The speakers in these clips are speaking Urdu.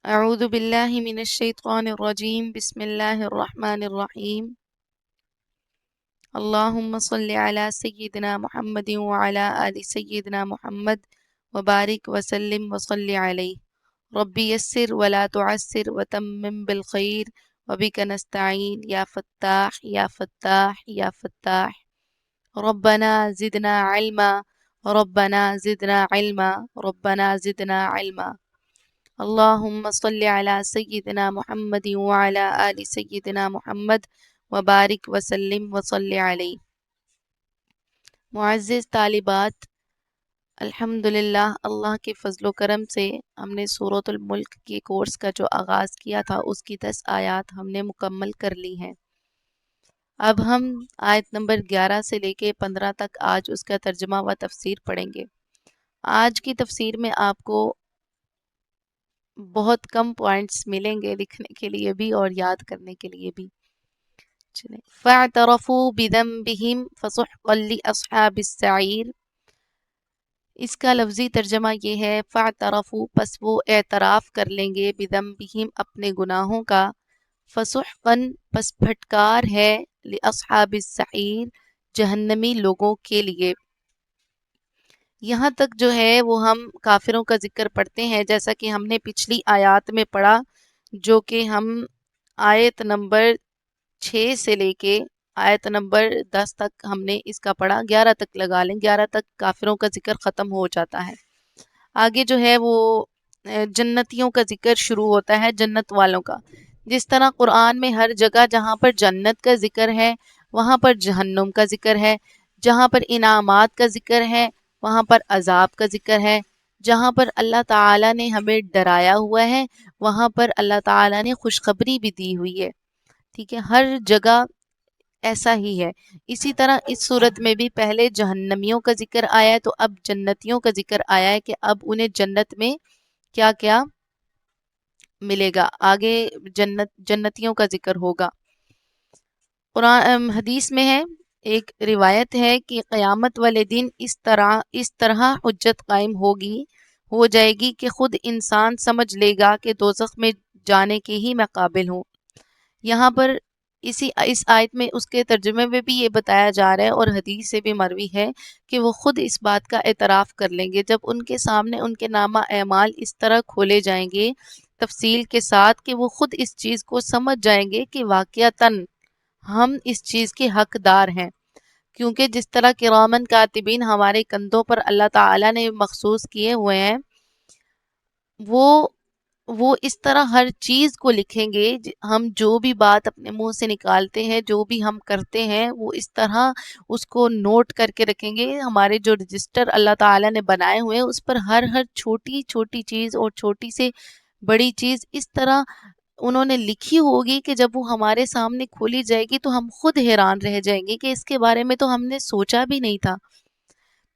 اعوذ باللہ من الشیطان الرجیم بسم اللہ الرحمن الرحیم اللہم صلی علی سیدنا محمد وعلی آل سیدنا محمد وبارک وسلم وصلی علیہ ربی یسر ولا تعسر وتمم بالخیر وبک نستعین یا فتاح یا فتاح یا فتاح ربنا زدنا علما ربنا زدنا علما ربنا زدنا علما اللہم صلی علی سیدنا محمد وعلی آل سیدنا محمد وبارک وسلم وصلی علیہ۔ معزز طالبات، الحمدللہ اللہ کے فضل و کرم سے ہم نے سورۃ الملک کے کورس کا جو آغاز کیا تھا اس کی 10 آیات ہم نے مکمل کر لی ہیں۔ اب ہم آیت نمبر 11 سے لے کے 15 تک آج اس کا ترجمہ و تفسیر پڑھیں گے۔ آج کی تفسیر میں آپ کو بہت کم پوائنٹس ملیں گے لکھنے کے لیے بھی اور یاد کرنے کے لیے بھی۔ چلیں، فَاعْتَرَفُوا بِذَنبِهِمْ فَسُحْقًا لِأَصْحَابِ السَّعِيرِ۔ اس کا لفظی ترجمہ یہ ہے فَاعْتَرَفُوا، پس وہ اعتراف کر لیں گے بِذَنبِهِمْ اپنے گناہوں کا، فَسُحْقًا پس پھٹکار ہے لِأَصْحَابِ السَّعِيرِ جہنمی لوگوں کے لیے۔ یہاں تک جو ہے وہ ہم کافروں کا ذکر پڑھتے ہیں، جیسا کہ ہم نے پچھلی آیات میں پڑھا، جو کہ ہم آیت نمبر 6 سے لے کے آیت نمبر 10 تک ہم نے اس کا پڑھا، 11 تک لگا لیں، 11 تک کافروں کا ذکر ختم ہو جاتا ہے۔ آگے جو ہے وہ جنتیوں کا ذکر شروع ہوتا ہے، جنت والوں کا۔ جس طرح قرآن میں ہر جگہ جہاں پر جنت کا ذکر ہے وہاں پر جہنم کا ذکر ہے، جہاں پر انعامات کا ذکر ہے وہاں پر عذاب کا ذکر ہے، جہاں پر اللہ تعالیٰ نے ہمیں ڈرایا ہوا ہے وہاں پر اللہ تعالیٰ نے خوشخبری بھی دی ہوئی ہے۔ ٹھیک ہے، ہر جگہ ایسا ہی ہے۔ اسی طرح اس صورت میں بھی پہلے جہنمیوں کا ذکر آیا ہے تو اب جنتیوں کا ذکر آیا ہے کہ اب انہیں جنت میں کیا کیا ملے گا، آگے جنتیوں کا ذکر ہوگا۔ قرآن حدیث میں ہے، ایک روایت ہے کہ قیامت والے دن اس طرح حجت قائم ہو جائے گی کہ خود انسان سمجھ لے گا کہ دوزخ میں جانے کے ہی میں قابل ہوں۔ یہاں پر اس آیت میں اس کے ترجمے میں بھی یہ بتایا جا رہا ہے اور حدیث سے بھی مروی ہے کہ وہ خود اس بات کا اعتراف کر لیں گے جب ان کے سامنے ان کے نامہ اعمال اس طرح کھولے جائیں گے تفصیل کے ساتھ کہ وہ خود اس چیز کو سمجھ جائیں گے کہ واقعتاً ہم اس چیز کے حقدار ہیں، کیونکہ جس طرح کرامن کاتبین ہمارے کندھوں پر اللہ تعالیٰ نے مخصوص کیے ہوئے ہیں، وہ اس طرح ہر چیز کو لکھیں گے۔ ہم جو بھی بات اپنے منہ سے نکالتے ہیں، جو بھی ہم کرتے ہیں، وہ اس طرح اس کو نوٹ کر کے رکھیں گے۔ ہمارے جو رجسٹر اللہ تعالیٰ نے بنائے ہوئے ہیں اس پر ہر چھوٹی چھوٹی چیز اور چھوٹی سے بڑی چیز اس طرح انہوں نے لکھی ہوگی کہ جب وہ ہمارے سامنے کھولی جائے گی تو ہم خود حیران رہ جائیں گے کہ اس کے بارے میں تو ہم نے سوچا بھی نہیں تھا۔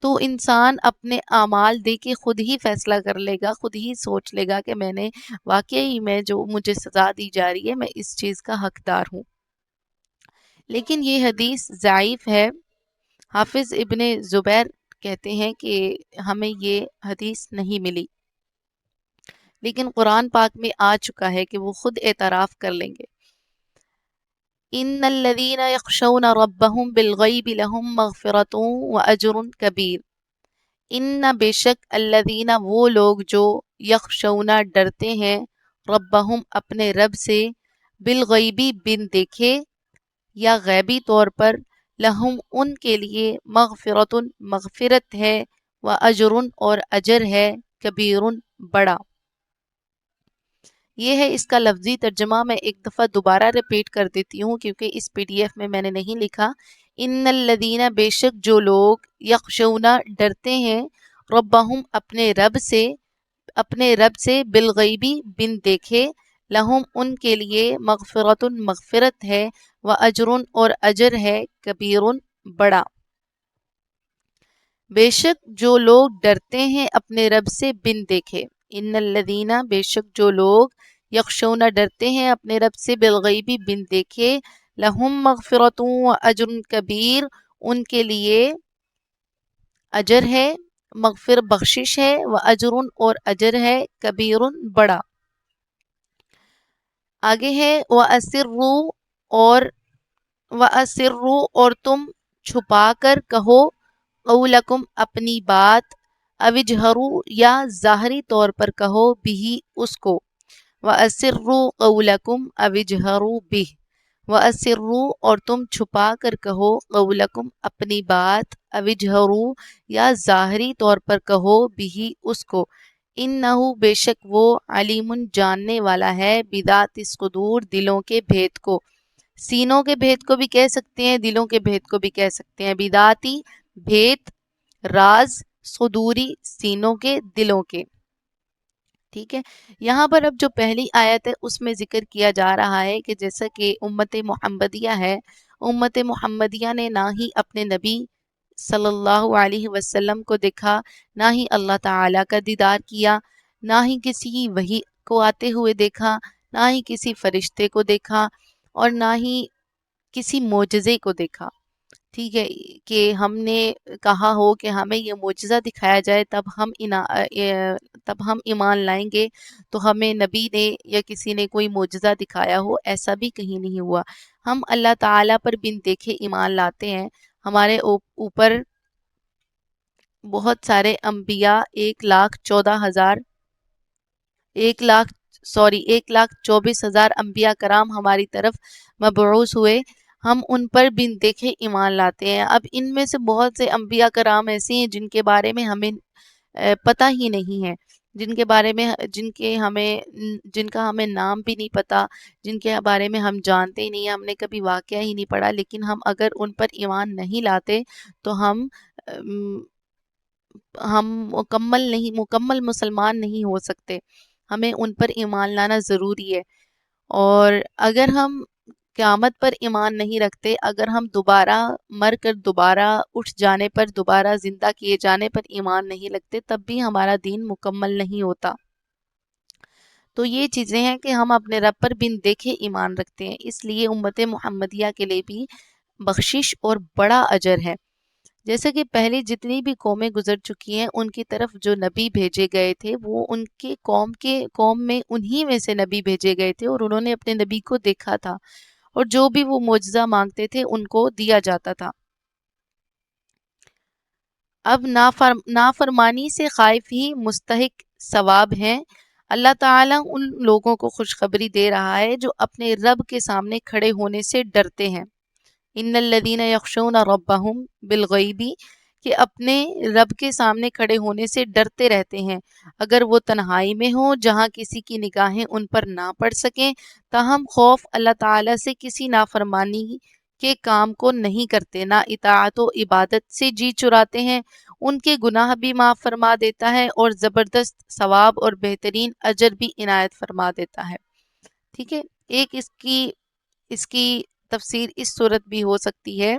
تو انسان اپنے اعمال دے کے خود ہی فیصلہ کر لے گا، خود ہی سوچ لے گا کہ میں نے واقعی میں جو مجھے سزا دی جا رہی ہے میں اس چیز کا حقدار ہوں۔ لیکن یہ حدیث ضعیف ہے۔ حافظ ابن زبیر کہتے ہیں کہ ہمیں یہ حدیث نہیں ملی، لیکن قرآن پاک میں آ چکا ہے کہ وہ خود اعتراف کر لیں گے۔ ان الذین یخشون ربهم بالغیب لهم مغفرۃ واجر کبیر۔ ان بے شک الذین وہ لوگ جو یخشون ڈرتے ہیں ربهم اپنے رب سے بالغیبی بن دیکھے یا غیبی طور پر لہم ان کے لیے مغفرۃ مغفرت ہے واجر اور اجر ہے کبیر بڑا۔ یہ ہے اس کا لفظی ترجمہ، میں ایک دفعہ دوبارہ ریپیٹ کر دیتی ہوں کیونکہ اس پی ڈی ایف میں نے نہیں لکھا۔ ان الذین بے شک جو لوگ یخشون ڈرتے ہیں ربہم اپنے رب سے بالغیبی بن دیکھے لہم ان کے لیے مغفرۃ مغفرت ہے واجر اور اجر ہے کبیر بڑا۔ بے شک جو لوگ ڈرتے ہیں اپنے رب سے بن دیکھے، ان الذین بے شک جو لوگ یخشون ڈرتے ہیں اپنے رب سے بالغیبی بن دیکھے لہم مغفرۃ واجر کبیر ان کے لیے اجر ہے، مغفر بخشش ہے، واجر اور اجر ہے کبیر بڑا۔ آگے ہے وَأَسِرُّوا اور تم چھپا کر کہو قولکم اپنی بات اوجہروا یا ظاہری طور پر کہو بھی اس کو وَأَسِرُّوا قَوْلَكُمْ أَوِ اجْهَرُوا بِهِ وَأَسِرُّوا اور تم چھپا کر کہو قَوْلَكُمْ اپنی بات أَوِ اجْهَرُوا یا ظاہری طور پر کہو بھی اس کو إِنَّهُ بے شک وہ علیم جاننے والا ہے بِذَاتِ الصُّدُور دلوں کے بھید کو سینوں کے بھید کو بھی کہہ سکتے ہیں دلوں کے بھید کو بھی کہہ سکتے ہیں بِذَاتِ بھید راز صدوری سینوں کے دلوں کے ٹھیک ہے یہاں پر اب جو پہلی آیت ہے اس میں ذکر کیا جا رہا ہے کہ جیسا کہ امت محمدیہ ہے امت محمدیہ نے نہ ہی اپنے نبی صلی اللہ علیہ وسلم کو دیکھا نہ ہی اللہ تعالیٰ کا دیدار کیا نہ ہی کسی وحی کو آتے ہوئے دیکھا نہ ہی کسی فرشتے کو دیکھا اور نہ ہی کسی معجزے کو دیکھا ٹھیک ہے کہ ہم نے کہا ہو کہ ہمیں یہ معجزہ دکھایا جائے تب ہم ایمان لائیں گے تو ہمیں نبی نے یا کسی نے کوئی معجزہ دکھایا ہو ایسا بھی کہیں نہیں ہوا ہم اللہ تعالیٰ پر بن دیکھے ایمان لاتے ہیں ہمارے اوپر بہت سارے انبیاء 1,24,000 انبیاء کرام ہماری طرف مبعوث ہوئے ہم ان پر بن دیکھے ایمان لاتے ہیں اب ان میں سے بہت سے انبیاء کرام ایسے ہیں جن کے بارے میں ہمیں پتہ ہی نہیں ہے جن کے بارے میں جن کا ہمیں نام بھی نہیں پتہ جن کے بارے میں ہم جانتے ہی نہیں ہم نے کبھی واقعہ ہی نہیں پڑھا لیکن ہم اگر ان پر ایمان نہیں لاتے تو ہم مکمل مسلمان نہیں ہو سکتے ہمیں ان پر ایمان لانا ضروری ہے اور اگر ہم قیامت پر ایمان نہیں رکھتے اگر ہم دوبارہ مر کر دوبارہ اٹھ جانے پر دوبارہ زندہ کیے جانے پر ایمان نہیں رکھتے تب بھی ہمارا دین مکمل نہیں ہوتا تو یہ چیزیں ہیں کہ ہم اپنے رب پر بن دیکھے ایمان رکھتے ہیں اس لیے امت محمدیہ کے لیے بھی بخشش اور بڑا اجر ہے جیسے کہ پہلے جتنی بھی قومیں گزر چکی ہیں ان کی طرف جو نبی بھیجے گئے تھے وہ ان کے قوم میں انہی میں سے نبی بھیجے گئے تھے اور انہوں نے اپنے نبی کو دیکھا تھا اور جو بھی وہ معجزہ مانگتے تھے ان کو دیا جاتا تھا اب نافرمانی سے خائف ہی مستحق ثواب ہیں اللہ تعالیٰ ان لوگوں کو خوشخبری دے رہا ہے جو اپنے رب کے سامنے کھڑے ہونے سے ڈرتے ہیں ان الذین یخشون ربہم بالغیب کہ اپنے رب کے سامنے کھڑے ہونے سے ڈرتے رہتے ہیں اگر وہ تنہائی میں ہوں جہاں کسی کی نگاہیں ان پر نہ پڑ سکیں تاہم خوف اللہ تعالیٰ سے کسی نافرمانی کے کام کو نہیں کرتے نہ اطاعت و عبادت سے جی چراتے ہیں ان کے گناہ بھی معاف فرما دیتا ہے اور زبردست ثواب اور بہترین اجر بھی عنایت فرما دیتا ہے ٹھیک ہے ایک اس کی تفسیر اس صورت بھی ہو سکتی ہے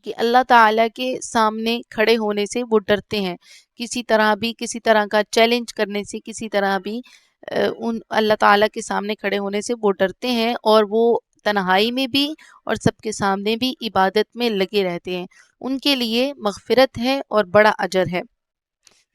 کہ اللہ تعالیٰ کے سامنے کھڑے ہونے سے وہ ڈرتے ہیں کسی طرح کا چیلنج کرنے سے کسی طرح بھی ان اللہ تعالیٰ کے سامنے کھڑے ہونے سے وہ ڈرتے ہیں اور وہ تنہائی میں بھی اور سب کے سامنے بھی عبادت میں لگے رہتے ہیں ان کے لیے مغفرت ہے اور بڑا اجر ہے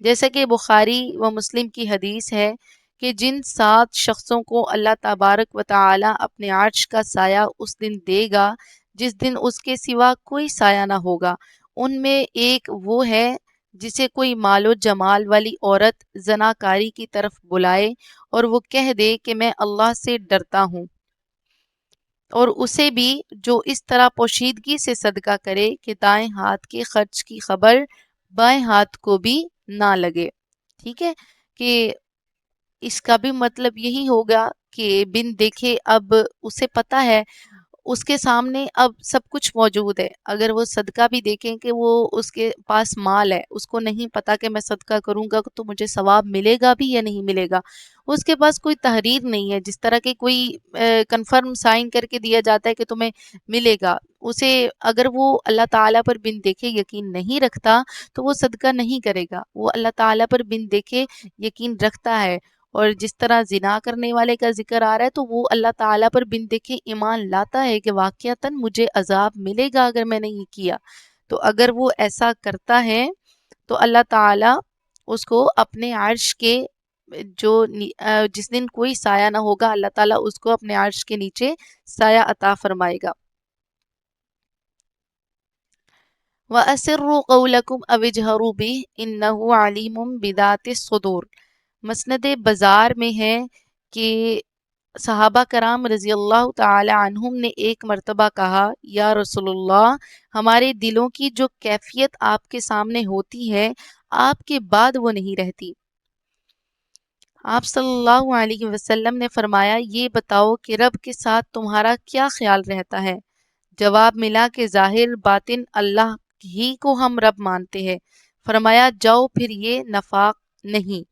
جیسا کہ بخاری و مسلم کی حدیث ہے کہ جن 7 شخصوں کو اللہ تبارک و تعالی اپنے عرش کا سایہ اس دن دے گا جس دن اس کے سوا کوئی سایہ نہ ہوگا ان میں ایک وہ ہے جسے کوئی مال و جمال والی عورت زناکاری کی طرف بلائے اور وہ کہہ دے کہ میں اللہ سے ڈرتا ہوں اور اسے بھی جو اس طرح پوشیدگی سے صدقہ کرے کہ دائیں ہاتھ کے خرچ کی خبر بائیں ہاتھ کو بھی نہ لگے ٹھیک ہے کہ اس کا بھی مطلب یہی ہوگا کہ بن دیکھے اب اسے پتہ ہے اس کے سامنے اب سب کچھ موجود ہے اگر وہ صدقہ بھی دیکھیں کہ وہ اس کے پاس مال ہے اس کو نہیں پتا کہ میں صدقہ کروں گا تو مجھے ثواب ملے گا بھی یا نہیں ملے گا اس کے پاس کوئی تحریر نہیں ہے جس طرح کے کوئی کنفرم سائن کر کے دیا جاتا ہے کہ تمہیں ملے گا اسے اگر وہ اللہ تعالیٰ پر بن دیکھے یقین نہیں رکھتا تو وہ صدقہ نہیں کرے گا وہ اللہ تعالیٰ پر بن دیکھے یقین رکھتا ہے اور جس طرح زنا کرنے والے کا ذکر آ رہا ہے تو وہ اللہ تعالیٰ پر بن دیکھے ایمان لاتا ہے کہ واقعتاً مجھے عذاب ملے گا اگر میں نے یہ کیا تو اگر وہ ایسا کرتا ہے تو اللہ تعالیٰ اس کو اپنے عرش کے جس دن کوئی سایہ نہ ہوگا، اللہ تعالیٰ اس کو اپنے عرش کے نیچے سایہ عطا فرمائے گا۔ وَأَسِرُّوا قَوْلَكُمْ أَوِ اجْهَرُوا بِهِ إِنَّهُ عَلِيمٌ بِذَاتِ الصُّدُورِ۔ مسند بازار میں ہے کہ صحابہ کرام رضی اللہ تعالی عنہم نے ایک مرتبہ کہا، یا رسول اللہ، ہمارے دلوں کی جو کیفیت آپ کے سامنے ہوتی ہے آپ کے بعد وہ نہیں رہتی۔ آپ صلی اللہ علیہ وسلم نے فرمایا، یہ بتاؤ کہ رب کے ساتھ تمہارا کیا خیال رہتا ہے؟ جواب ملا کہ ظاہر باطن اللہ ہی کو ہم رب مانتے ہیں۔ فرمایا، جاؤ پھر یہ نفاق نہیں۔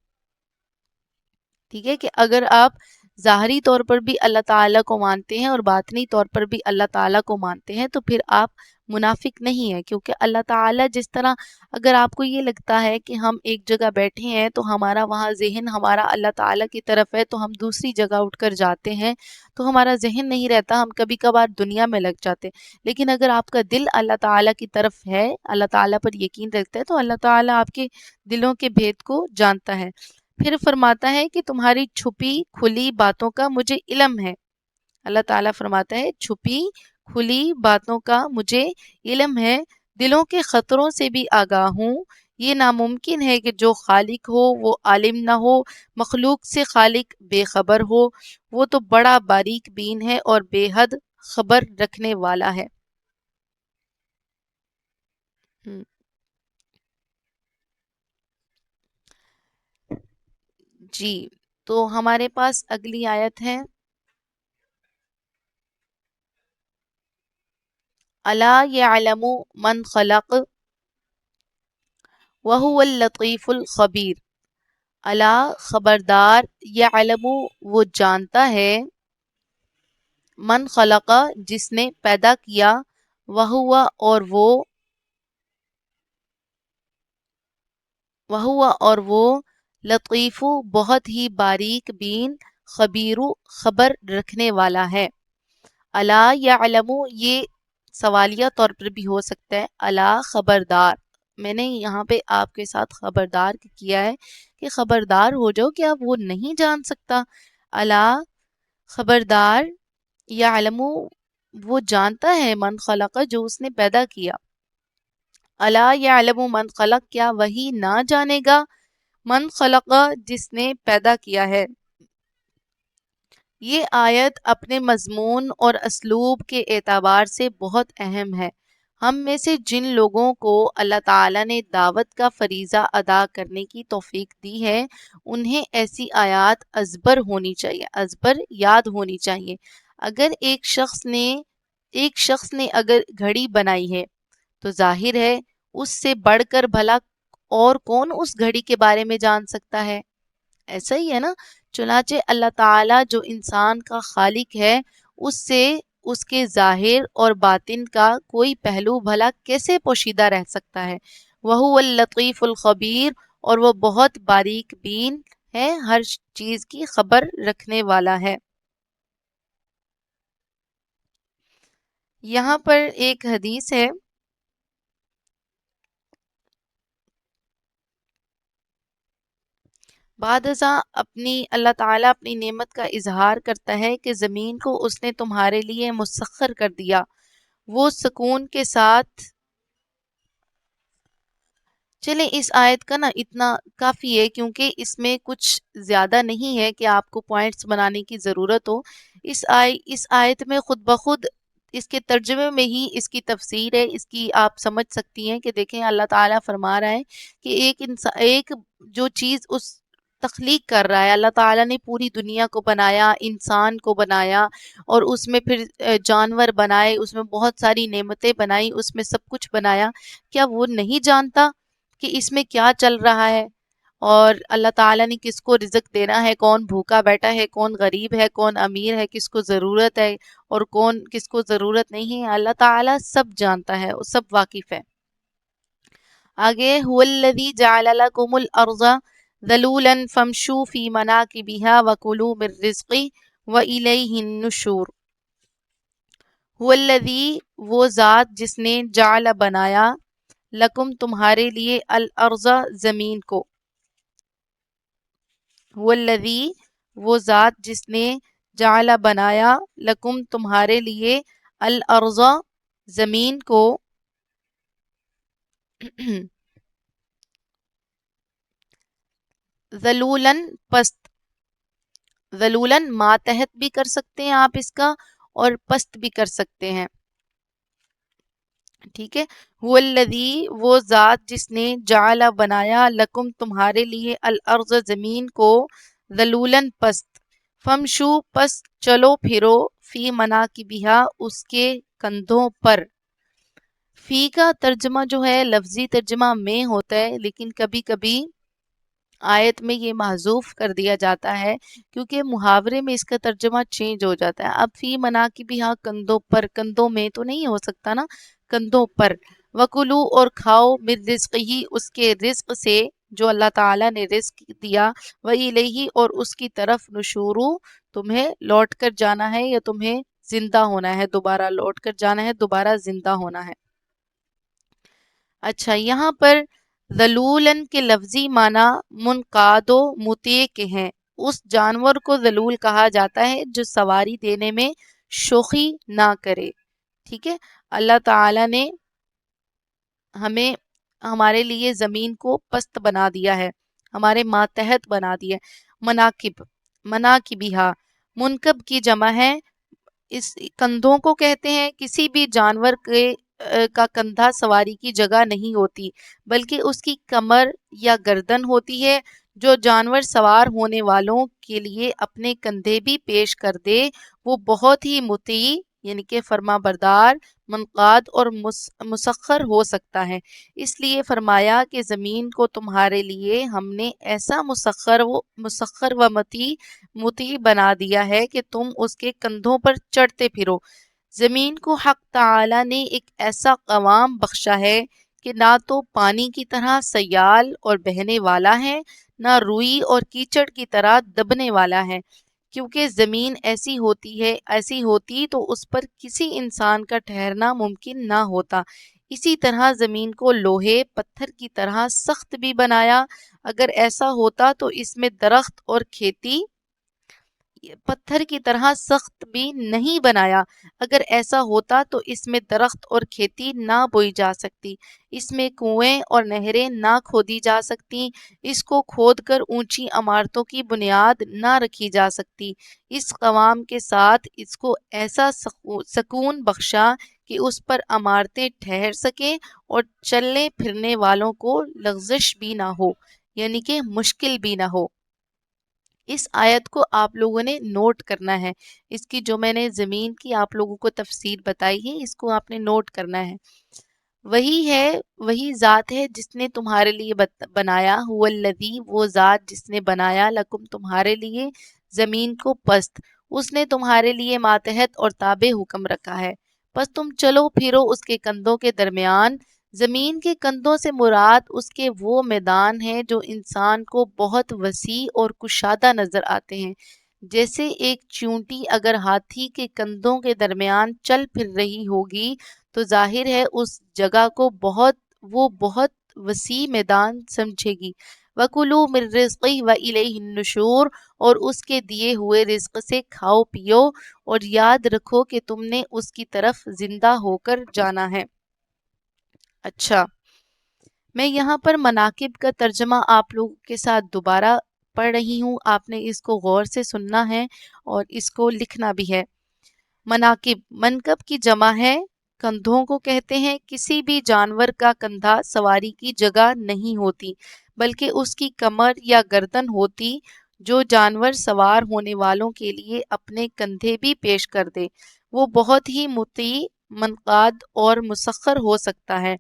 ٹھیک ہے کہ اگر آپ ظاہری طور پر بھی اللہ تعالیٰ کو مانتے ہیں اور باطنی طور پر بھی اللہ تعالیٰ کو مانتے ہیں تو پھر آپ منافق نہیں ہیں، کیونکہ اللہ تعالیٰ جس طرح اگر آپ کو یہ لگتا ہے کہ ہم ایک جگہ بیٹھے ہیں تو ہمارا وہاں ذہن ہمارا اللہ تعالیٰ کی طرف ہے تو ہم دوسری جگہ اٹھ کر جاتے ہیں تو ہمارا ذہن نہیں رہتا، ہم کبھی کبھار دنیا میں لگ جاتے، لیکن اگر آپ کا دل اللہ تعالیٰ کی طرف ہے، اللہ تعالیٰ پر یقین رکھتا ہے تو اللہ تعالیٰ آپ کے دلوں کے بھید کو جانتا ہے۔ پھر فرماتا ہے کہ تمہاری چھپی کھلی باتوں کا مجھے علم ہے۔ اللہ تعالیٰ فرماتا ہے چھپی کھلی باتوں کا مجھے علم ہے، دلوں کے خطروں سے بھی آگاہ ہوں۔ یہ ناممکن ہے کہ جو خالق ہو وہ عالم نہ ہو، مخلوق سے خالق بے خبر ہو، وہ تو بڑا باریک بین ہے اور بے حد خبر رکھنے والا ہے۔ جی، تو ہمارے پاس اگلی آیت ہے، الا یعلم من خلق وہو اللطیف الخبیر۔ الا خبردار، یعلم وہ جانتا ہے، من خلق جس نے پیدا کیا، وہو اور وہ لطیف بہت ہی باریک بین، خبیر خبر رکھنے والا ہے۔ الا یعلم یہ سوالیہ طور پر بھی ہو سکتا ہے، الا خبردار، میں نے یہاں پہ آپ کے ساتھ خبردار کیا ہے کہ خبردار ہو جاؤ کہ آپ وہ نہیں جان سکتا۔ الا خبردار، یعلم وہ جانتا ہے، من خلق جو اس نے پیدا کیا۔ الا یعلم من خلق کیا وہی نہ جانے گا، من خلق جس نے پیدا کیا ہے۔ یہ آیت اپنے مضمون اور اسلوب کے اعتبار سے بہت اہم ہے۔ ہم میں سے جن لوگوں کو اللہ تعالیٰ نے دعوت کا فریضہ ادا کرنے کی توفیق دی ہے انہیں ایسی آیات ازبر ہونی چاہیے، ازبر یاد ہونی چاہیے۔ اگر ایک شخص نے اگر گھڑی بنائی ہے تو ظاہر ہے اس سے بڑھ کر بھلا اور کون اس گھڑی کے بارے میں جان سکتا ہے؟ ایسا ہی ہے نا۔ چنانچہ اللہ تعالیٰ جو انسان کا خالق ہے اس سے اس کے ظاہر اور باطن کا کوئی پہلو بھلا کیسے پوشیدہ رہ سکتا ہے؟ وہو اللطیف الخبیر، اور وہ بہت باریک بین ہے، ہر چیز کی خبر رکھنے والا ہے۔ یہاں پر ایک حدیث ہے، بعد ازاں اللہ تعالیٰ اپنی نعمت کا اظہار کرتا ہے کہ زمین کو اس نے تمہارے لیے مسخر کر دیا، وہ سکون کے ساتھ۔ چلیں اس آیت کا نا اتنا کافی ہے، کیونکہ اس میں کچھ زیادہ نہیں ہے کہ آپ کو پوائنٹس بنانے کی ضرورت ہو۔ اس آیت میں خود بخود اس کے ترجمے میں ہی اس کی تفسیر ہے، اس کی آپ سمجھ سکتی ہیں کہ دیکھیں اللہ تعالیٰ فرما رہا ہے کہ ایک جو چیز اس تخلیق کر رہا ہے، اللہ تعالیٰ نے پوری دنیا کو بنایا، انسان کو بنایا اور اس میں پھر جانور بنائے، اس میں بہت ساری نعمتیں بنائی، اس میں سب کچھ بنایا، کیا وہ نہیں جانتا کہ اس میں کیا چل رہا ہے اور اللہ تعالیٰ نے کس کو رزق دینا ہے، کون بھوکا بیٹھا ہے، کون غریب ہے، کون امیر ہے، کس کو ضرورت ہے اور کون کس کو ضرورت نہیں ہے؟ اللہ تعالیٰ سب جانتا ہے، سب واقف ہے۔ آگے، هو الذی جعل لکم الارض ذلولا فامشوا فی مناکبها وکلوا من رزقہ والیہ النشور۔ هو الذی وہ ذات جس نے جعل بنایا، لکم تمہارے لیے، الارض زمین کو، والذی وہ ذات جس نے جعل بنایا لکم تمہارے لیے الارض زمین کو ذلولن پست، ذلولن ماتحت بھی کر سکتے ہیں آپ اس کا اور پست بھی کر سکتے ہیں، ٹھیک ہے. والذی وہ ذات جس نے جعل بنایا لکم تمہارے لیے الارض زمین کو ذلولن پست، فمشو پس چلو پھرو فی مناکبہا اس کے کندھوں پر. فی کا ترجمہ جو ہے لفظی ترجمہ میں ہوتا ہے، لیکن کبھی کبھی آیت میں یہ محذوف کر دیا جاتا ہے کیونکہ محاورے میں اس کا ترجمہ چینج ہو جاتا ہے. اب فی مناکبہا کندھوں پر، کندھوں میں تو نہیں ہو سکتا نا، کندھوں پر. وکلو اور کھاؤ من رزقہ اس کے رزق سے جو اللہ تعالیٰ نے رزق دیا، وَإِلَيْهِ اور اس کی طرف نشورو تمہیں لوٹ کر جانا ہے یا تمہیں زندہ ہونا ہے، دوبارہ لوٹ کر جانا ہے، دوبارہ زندہ ہونا ہے. اچھا یہاں پر ذلولن کے لفظی معنی منقاد و مطیع کے ہیں. اس جانور کو ذلول کہا جاتا ہے جو سواری دینے میں شوخی نہ کرے، ٹھیک ہے. اللہ تعالیٰ نے ہمیں ہمارے لیے زمین کو پست بنا دیا ہے، ہمارے ماتحت بنا دیا ہے. مناکب، مناکبہا منکب کی جمع ہے، اس کندھوں کو کہتے ہیں. کسی بھی جانور کے کا کندھا سواری کی جگہ نہیں ہوتی بلکہ اس کی کمر یا گردن ہوتی ہے. جو جانور سوار ہونے والوں کے لیے اپنے کندھے بھی پیش کر دے وہ بہت ہی مطیع یعنی کہ فرما بردار، منقاد اور مسخر ہو سکتا ہے. اس لیے فرمایا کہ زمین کو تمہارے لیے ہم نے ایسا مسخر و مطیع بنا دیا ہے کہ تم اس کے کندھوں پر چڑھتے پھرو. زمین کو حق تعالی نے ایک ایسا قوام بخشا ہے کہ نہ تو پانی کی طرح سیال اور بہنے والا ہے، نہ روئی اور کیچڑ کی طرح دبنے والا ہے. کیونکہ زمین ایسی ہوتی تو اس پر کسی انسان کا ٹھہرنا ممکن نہ ہوتا. اسی طرح زمین کو لوہے پتھر کی طرح سخت بھی بنایا. اگر ایسا ہوتا تو اس میں درخت اور کھیتی پتھر کی طرح سخت بھی نہیں بنایا. اگر ایسا ہوتا تو اس میں درخت اور کھیتی نہ بوئی جا سکتی، اس میں کنویں اور نہریں نہ کھودی جا سکتی، اس کو کھود کر اونچی عمارتوں کی بنیاد نہ رکھی جا سکتی. اس قوام کے ساتھ اس کو ایسا سکون بخشا کہ اس پر عمارتیں ٹھہر سکیں اور چلنے پھرنے والوں کو لغزش بھی نہ ہو یعنی کہ مشکل بھی نہ ہو. اس آیت کو آپ لوگوں نے نوٹ کرنا ہے. اس کی جو میں نے زمین کی آپ لوگوں کو تفسیر بتائی ہے اس کو آپ نے نوٹ کرنا ہے. وہی ذات ہے جس نے تمہارے لیے بنایا، هو الذی وہ ذات جس نے بنایا لکم تمہارے لیے زمین کو پست، اس نے تمہارے لیے ماتحت اور تابع حکم رکھا ہے. پس تم چلو پھرو اس کے کندھوں کے درمیان. زمین کے کندھوں سے مراد اس کے وہ میدان ہیں جو انسان کو بہت وسیع اور کشادہ نظر آتے ہیں. جیسے ایک چیونٹی اگر ہاتھی کے کندھوں کے درمیان چل پھر رہی ہوگی تو ظاہر ہے اس جگہ کو بہت وسیع میدان سمجھے گی. وَكُلُوا مِن رِزْقِهِ وَإِلَيْهِ النُّشُورُ اور اس کے دیے ہوئے رزق سے کھاؤ پیو اور یاد رکھو کہ تم نے اس کی طرف زندہ ہو کر جانا ہے. اچھا میں یہاں پر مناقب کا ترجمہ آپ لوگوں کے ساتھ دوبارہ پڑھ رہی ہوں، آپ نے اس کو غور سے سننا ہے اور اس کو لکھنا بھی ہے. مناقب منکب کی جمع ہے، کندھوں کو کہتے ہیں. کسی بھی جانور کا کندھا سواری کی جگہ نہیں ہوتی بلکہ اس کی کمر یا گردن ہوتی. جو جانور سوار ہونے والوں کے لیے اپنے کندھے بھی پیش کر دے وہ بہت ہی مطیع، منقاد اور مسخر ہو سکتا ہے.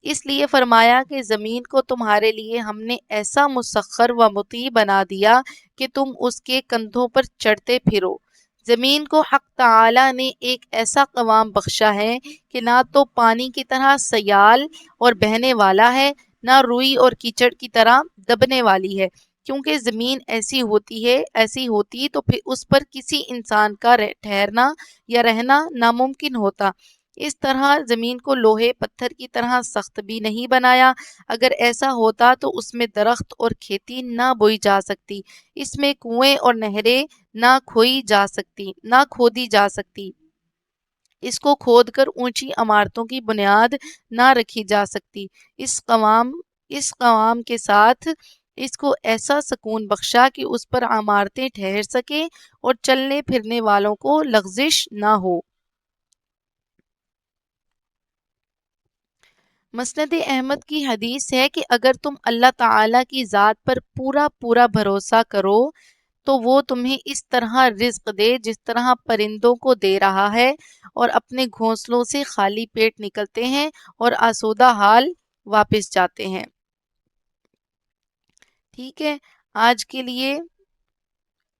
اس لیے فرمایا کہ زمین کو تمہارے لیے ہم نے ایسا مسخر و مطیع بنا دیا کہ تم اس کے کندھوں پر چڑھتے پھرو. زمین کو حق تعالی نے ایک ایسا قوام بخشا ہے کہ نہ تو پانی کی طرح سیال اور بہنے والا ہے، نہ روئی اور کیچڑ کی طرح دبنے والی ہے. کیونکہ زمین ایسی ہوتی تو پھر اس پر کسی انسان کا ٹھہرنا یا رہنا ناممکن ہوتا. اس طرح زمین کو لوہے پتھر کی طرح سخت بھی نہیں بنایا۔ اگر ایسا ہوتا تو اس میں درخت اور کھیتی نہ بوئی جا سکتی، اس میں کنویں اور نہریں نہ کھودی جا سکتی، اس کو کھود کر اونچی عمارتوں کی بنیاد نہ رکھی جا سکتی۔ اس قوام کے ساتھ اس کو ایسا سکون بخشا کہ اس پر عمارتیں ٹھہر سکیں اور چلنے پھرنے والوں کو لغزش نہ ہو۔ مسند احمد کی حدیث ہے کہ اگر تم اللہ تعالیٰ کی ذات پر پورا پورا بھروسہ کرو تو وہ تمہیں اس طرح رزق دے جس طرح پرندوں کو دے رہا ہے، اور اپنے گھونسلوں سے خالی پیٹ نکلتے ہیں اور آسودہ حال واپس جاتے ہیں۔ ٹھیک ہے، آج کے لیے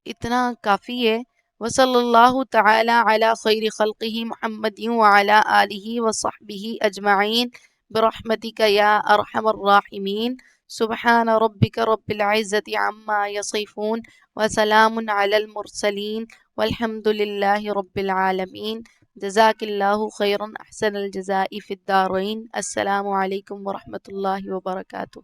اتنا کافی ہے۔ وصلی اللہ تعالی علی خیر خلقہ محمد وعلی آلہ وصحبہ اجمعین برحمتک یا ارحم الراحمین۔ سبحان ربک رب العزت عما یصفون وسلام علی المرسلین والحمد للہ رب العالمین۔ جزاک اللہ خیرا، احسن الجزاء فی الدارین۔ السلام علیکم ورحمۃ اللہ وبرکاتہ۔